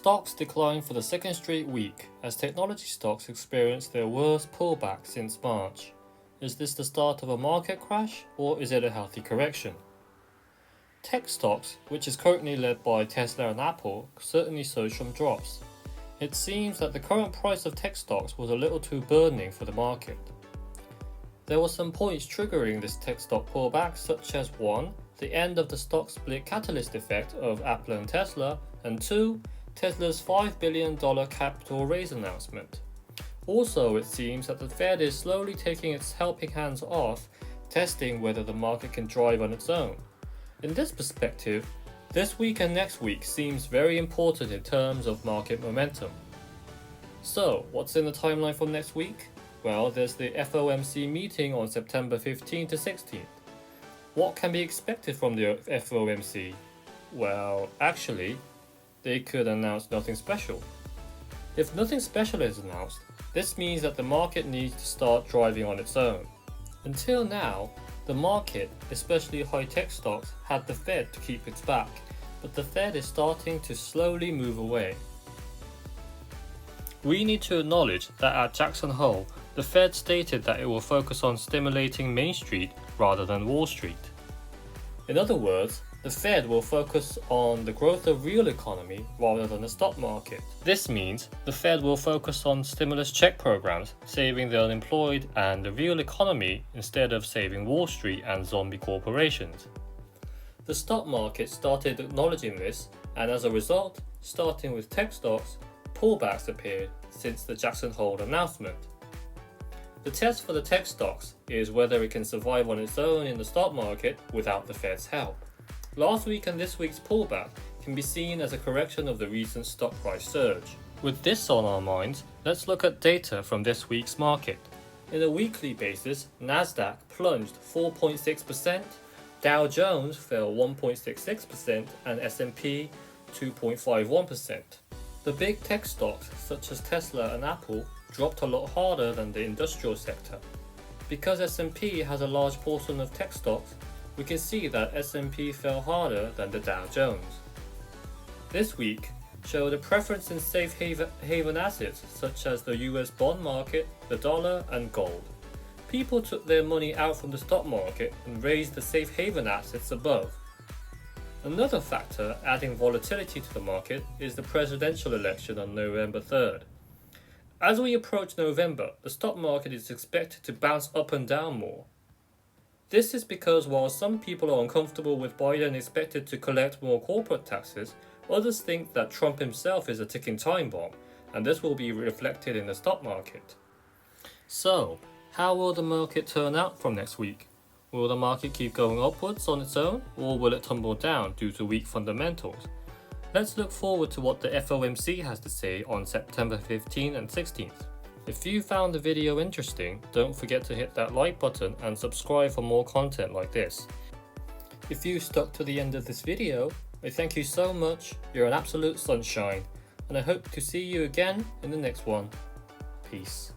Stocks declined for the second straight week as technology stocks experienced their worst pullback since March. Is this the start of a market crash, or is it a healthy correction? Tech stocks, which is currently led by Tesla and Apple, certainly saw some drops. It seems that the current price of tech stocks was a little too burdening for the market. There were some points triggering this tech stock pullback, such as 1. The end of the stock split catalyst effect of Apple and Tesla, and 2. Tesla's $5 billion capital raise announcement. Also, it seems that the Fed is slowly taking its helping hands off, testing whether the market can drive on its own. In this perspective, this week and next week seems very important in terms of market momentum. So, what's in the timeline for next week? Well, there's the FOMC meeting on September 15 to 16th. What can be expected from the FOMC? Well, actually, they could announce nothing special. If nothing special is announced, this means that the market needs to start driving on its own. Until now, the market, especially high-tech stocks, had the Fed to keep its back, but the Fed is starting to slowly move away. We need to acknowledge that at Jackson Hole, the Fed stated that it will focus on stimulating Main Street rather than Wall Street. In other words, the Fed will focus on the growth of real economy rather than the stock market. This means the Fed will focus on stimulus check programs, saving the unemployed and the real economy instead of saving Wall Street and zombie corporations. The stock market started acknowledging this, and as a result, starting with tech stocks, pullbacks appeared since the Jackson Hole announcement. The test for the tech stocks is whether it can survive on its own in the stock market without the Fed's help. Last week and this week's pullback can be seen as a correction of the recent stock price surge. With this on our minds, let's look at data from this week's market. In a weekly basis, Nasdaq plunged 4.6%, Dow Jones fell 1.66%, and S&P 2.51%. The big tech stocks such as Tesla and Apple dropped a lot harder than the industrial sector. Because S&P has a large portion of tech stocks, we can see that S&P fell harder than the Dow Jones. This week showed a preference in safe haven assets such as the US bond market, the dollar, and gold. People took their money out from the stock market and raised the safe haven assets above. Another factor adding volatility to the market is the presidential election on November 3rd. As we approach November, the stock market is expected to bounce up and down more. This is because while some people are uncomfortable with Biden expected to collect more corporate taxes, others think that Trump himself is a ticking time bomb, and this will be reflected in the stock market. So, how will the market turn out from next week? Will the market keep going upwards on its own, or will it tumble down due to weak fundamentals? Let's look forward to what the FOMC has to say on September 15th and 16th. If you found the video interesting, don't forget to hit that like button and subscribe for more content like this. If you stuck to the end of this video, I thank you so much, you're an absolute sunshine, and I hope to see you again in the next one. Peace.